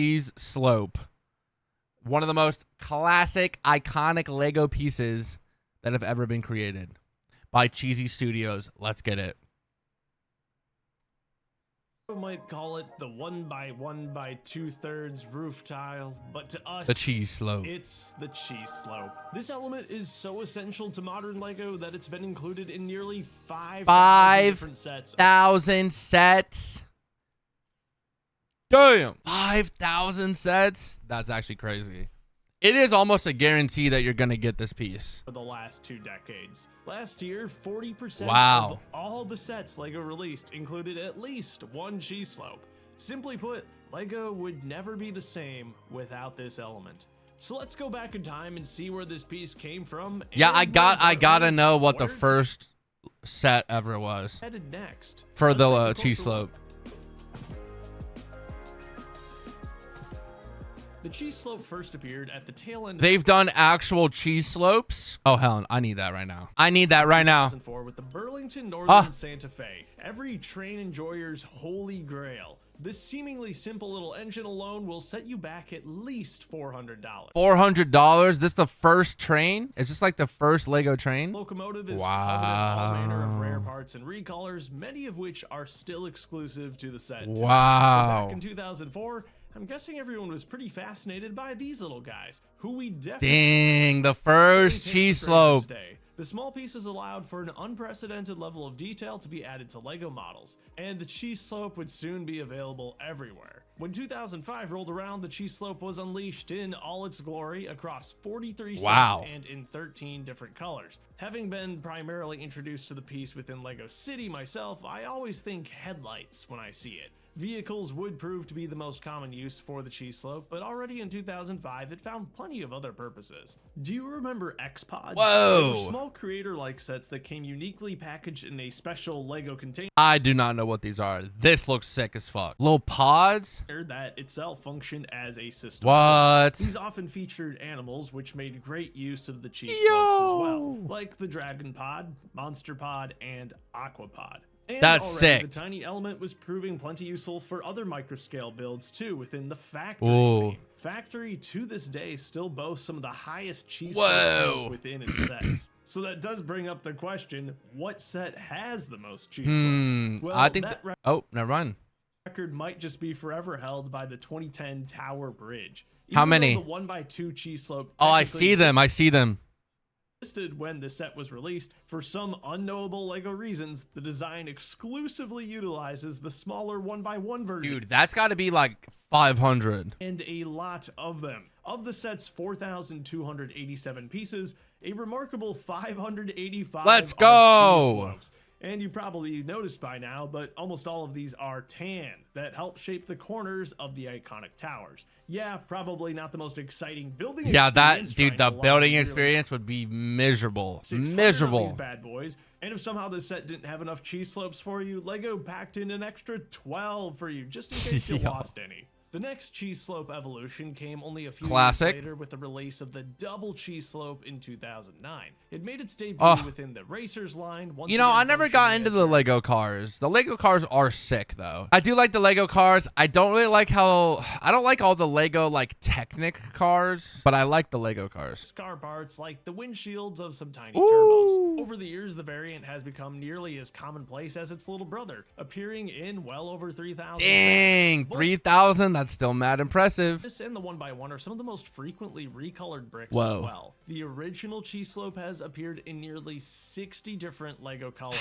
Cheese slope. One of the most classic, iconic Lego pieces that have ever been created by Cheesy Studios. Let's get it. Might call it the 1x1 by 2/3 roof tile, but to us, The cheese slope. it's the cheese slope. This element is so essential to modern Lego that it's been included in nearly 5,000 different sets. 5,000 sets. Damn, 5,000 sets. That's actually crazy. It is almost a guarantee that you're gonna get this piece For the last 2 decades. Last year, 40% Wow. of all the sets Lego released included at least one cheese slope. Simply put, Lego would never be the same without this element. So let's go back in time and see where this piece came from. Yeah, I gotta know what the where's it first set ever was headed next for Let's the take a cheese closer slope. look. The cheese slope first appeared at the tail end They've done actual cheese slopes. Oh hell, I need that right now. I need that right now. 2004 with the Burlington Northern Santa Fe, every train enjoyer's holy grail. This seemingly simple little engine alone will set you back at least $400. $400. This the first train? Is this like the first Lego train? Locomotive is Wow. covered in all manner of rare parts and recolors, many of which are still exclusive to the set. today. Wow. Back in 2004, I'm guessing everyone was pretty fascinated by these little guys, who we definitely Dang, the first take cheese for granted slope. today. The small pieces allowed for an unprecedented level of detail to be added to Lego models, and the cheese slope would soon be available everywhere. When 2005 rolled around, the cheese slope was unleashed in all its glory across 43 Wow. sets and in 13 different colors. Having been primarily introduced to the piece within Lego City myself, I always think headlights when I see it. Vehicles would prove to be the most common use for the cheese slope, but already in 2005 it found plenty of other purposes. Do you remember X-Pods? Whoa. They were small creator-like sets that came uniquely packaged in a special Lego container I do not know what these are. This looks sick as fuck. Little pods? that itself functioned as a system. What? These often featured animals which made great use of the cheese slopes as well, like the Dragon Pod, Monster Pod, and Aqua Pod. And That's already, sick. The tiny element was proving plenty useful for other microscale builds too within the factory Ooh. theme. Factory to this day still boasts some of the highest cheese Whoa. slopes within its sets. So that does bring up the question, what set has the most cheese slopes? Well, I think that oh, never mind. record might just be forever held by the 2010 Tower Bridge. How Even many? though the 1x2 cheese slope Oh, I technically see them. I see them. existed when the set was released, for some unknowable Lego reasons, the design exclusively utilizes the smaller 1x1 version. Dude, that's got to be like 500. And a lot of them. Of the set's 4,287 pieces, a remarkable 585 Let's are go. cheese slopes. And you probably noticed by now, but almost all of these are tan, that help shape the corners of the iconic towers. Yeah, probably not the most exciting building Yeah, experience. that dude, the trying to line building nearly experience would be miserable. 600 of these Miserable. bad boys. And if somehow this set didn't have enough cheese slopes for you, Lego packed in an extra 12 for you, just in case you Yo. lost any. The next cheese slope evolution came only a few Classic. years later with the release of the double cheese slope in 2009. It made its debut Oh. within the Racers line. Once You know, again I never got functioning into as the Lego cars. The Lego cars are sick, though. I do like the Lego cars. I don't really like how... I don't like all the Lego, like, Technic cars, but I like the Lego cars. car parts like the windshields of some tiny Ooh. turbos. Over the years, the variant has become nearly as commonplace as its little brother, appearing in well over 3,000. Dang, 3,000? That's still mad impressive. This and the 1x1 are some of the most frequently recolored bricks Whoa. as well. The original cheese slope has appeared in nearly 60 different Lego colors.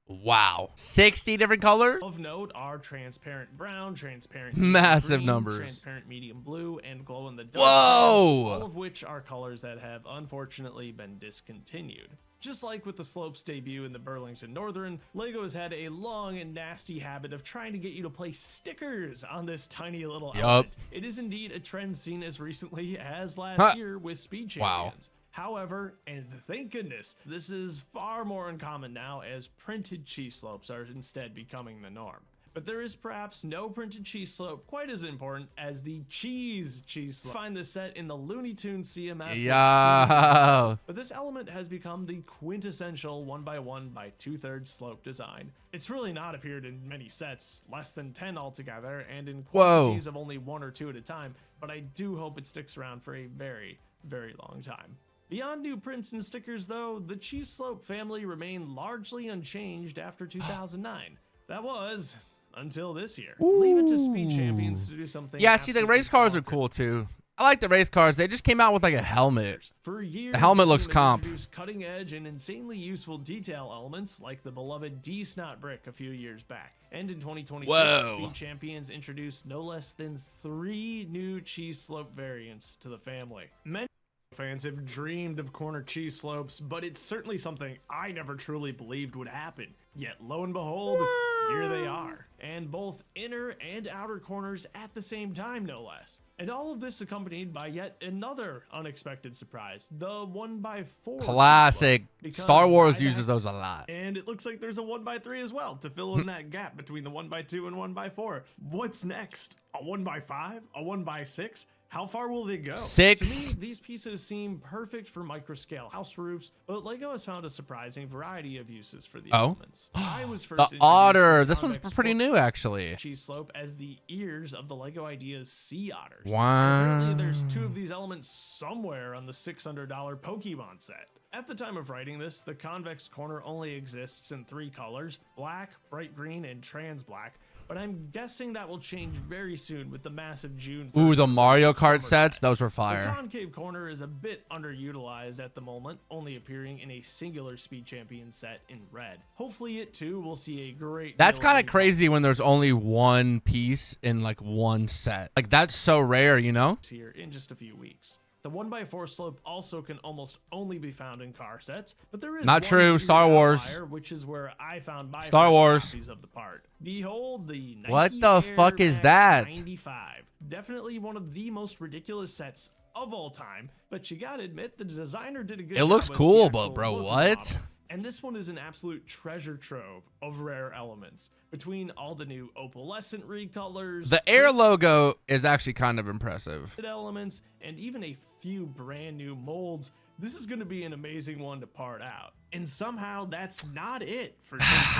Wow. 60 different colors? Of note are transparent brown, transparent Massive green, numbers. transparent medium blue, and glow in the dark. Whoa. All of which are colors that have unfortunately been discontinued. Just like with the slope's debut in the Burlington Northern, Lego has had a long and nasty habit of trying to get you to place stickers on this tiny little element. It is indeed a trend seen as recently as last year with Speed Champions. However, and thank goodness, this is far more uncommon now as printed cheese slopes are instead becoming the norm. But there is perhaps no printed cheese slope quite as important as the cheese slope. Find this set in the Looney Tunes CMF. Yo. But this element has become the quintessential 1x1 by 2/3 slope design. It's really not appeared in many sets, less than 10 altogether, and in quantities of only 1 or 2 at a time, but I do hope it sticks around for a very, very long time. Beyond new prints and stickers though, the cheese slope family remained largely unchanged after 2009. That was until this year. Ooh. Leave it to Speed Champions to do something. Yeah, see, the race cars are cool too. I like the race cars. They just came out with like a helmet. For years, the helmet looks team has comp. introduced cutting edge and insanely useful detail elements like the beloved D-Snot brick a few years back. And in 2026, Speed Champions introduced no less than 3 new cheese slope variants to the family. Many fans have dreamed of corner cheese slopes, but it's certainly something I never truly believed would happen. Yet lo and behold, here they are. And both inner and outer corners at the same time, no less. And all of this accompanied by yet another unexpected surprise, the 1x4 classic. Star Wars uses those a lot. And it looks like there's a 1x3 as well to fill in that gap between the 1x2 and 1x4. What's next? A 1x5? A 1x6? How far will they go? 6. To me, these pieces seem perfect for microscale house roofs, but LEGO has found a surprising variety of uses for the elements. I was first the otter. This one's pretty new, actually. Cheese slope as the ears of the LEGO Ideas Sea Otters. Wow. Apparently, there's 2 of these elements somewhere on the $600 Pokemon set. At the time of writing this, the convex corner only exists in 3 colors: black, bright green, and trans black. But I'm guessing that will change very soon with the massive June. Ooh, the Mario Kart sets, those were fire. The concave corner is a bit underutilized at the moment, only appearing in a singular Speed Champion set in red. Hopefully it too will see a great. That's kind of crazy when there's only one piece in like one set. Like that's so rare, you know? Here in just a few weeks. The 1x4 slope also can almost only be found in car sets, but there is not true. Star Wars, which is where I found my Star Wars copies of the part. Behold the Nike what the Air fuck is Max that? 95. Definitely one of the most ridiculous sets of all time, but you gotta admit the designer did a good job. It looks with cool, the but actual bro, look of the what? model. And this one is an absolute treasure trove of rare elements. Between all the new opalescent recolors, the Air logo is actually kind of impressive. Elements, and even a few brand new molds, this is going to be an amazing one to part out. And somehow that's not it for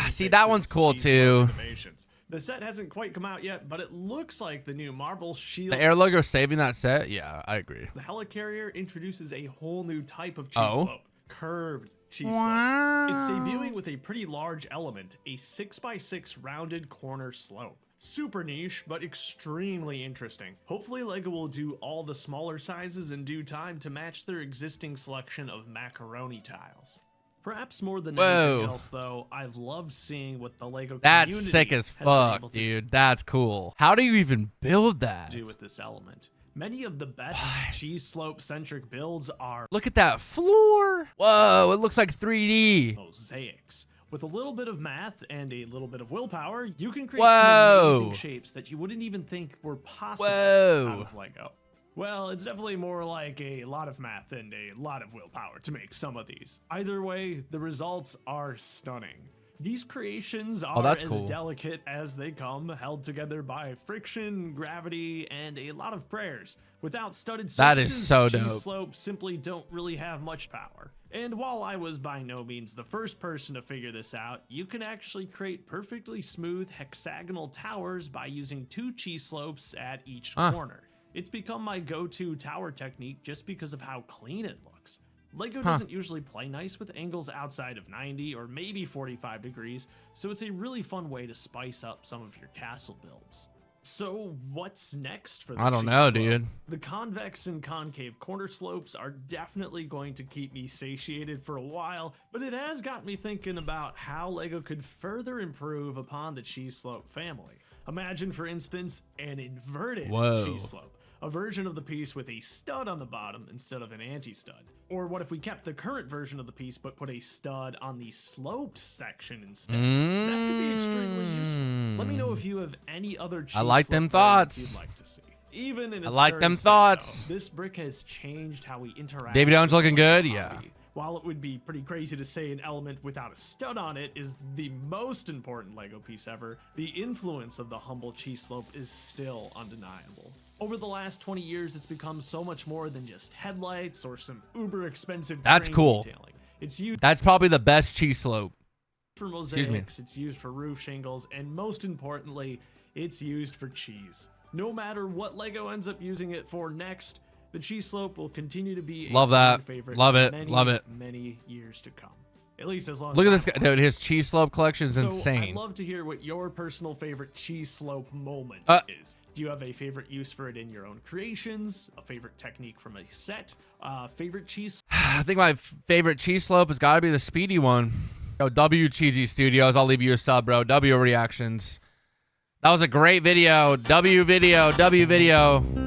see, that one's cool too. The set hasn't quite come out yet, but it looks like the new Marvel Shield. The Air logo saving that set? Yeah, I agree. The Helicarrier introduces a whole new type of cheese slope. Curved cheese slope. It's debuting with a pretty large element, a 6x6 rounded corner slope. Super niche, but extremely interesting. Hopefully LEGO will do all the smaller sizes in due time to match their existing selection of macaroni tiles. Perhaps more than anything else, though, I've loved seeing what the LEGO community that's sick as has been fuck, able to dude. That's cool. How do you even build that? do with this element. Many of the best cheese slope centric builds are look at that floor. Whoa, it looks like 3D. mosaics. With a little bit of math and a little bit of willpower, you can create some amazing shapes that you wouldn't even think were possible out of LEGO. Well, it's definitely more like a lot of math and a lot of willpower to make some of these. Either way, the results are stunning. These creations are as delicate as they come, held together by friction, gravity, and a lot of prayers. Without studded surfaces, that is so dope. Cheese slopes simply don't really have much power. And while I was by no means the first person to figure this out, you can actually create perfectly smooth hexagonal towers by using 2 cheese slopes at each corner. It's become my go-to tower technique just because of how clean it looks. LEGO doesn't usually play nice with angles outside of 90 or maybe 45 degrees, so it's a really fun way to spice up some of your castle builds. So what's next for the I don't know, dude. The convex and concave corner slopes are definitely going to keep me satiated for a while, but it has got me thinking about how LEGO could further improve upon the cheese slope family. Imagine, for instance, an inverted cheese slope. A version of the piece with a stud on the bottom instead of an anti-stud. Or what if we kept the current version of the piece but put a stud on the sloped section instead? That could be extremely useful. Let me know if you have any other cheese slope variants you'd like to see. Even in its I like them thoughts. This brick has changed how we interact. Davy Jones looking good, yeah. While it would be pretty crazy to say an element without a stud on it is the most important LEGO piece ever, the influence of the humble cheese slope is still undeniable. Over the last 20 years, it's become so much more than just headlights or some uber expensive That's crane cool. detailing. It's used That's probably the best cheese slope. for mosaics, it's used for roof shingles, and most importantly, it's used for cheese. No matter what LEGO ends up using it for next, the cheese slope will continue to be Love a that. favorite Love for it. many, Love it. many years to come. At least as long Look as at this guy, dude. His cheese slope collection is So insane. I'd love to hear what your personal favorite cheese slope moment is. Do you have a favorite use for it in your own creations? A favorite technique from a set? Favorite cheese? I think my favorite cheese slope has got to be the speedy one. Yo, W Cheesy Studios. I'll leave you a sub, bro. W Reactions. That was a great video. W video. W video.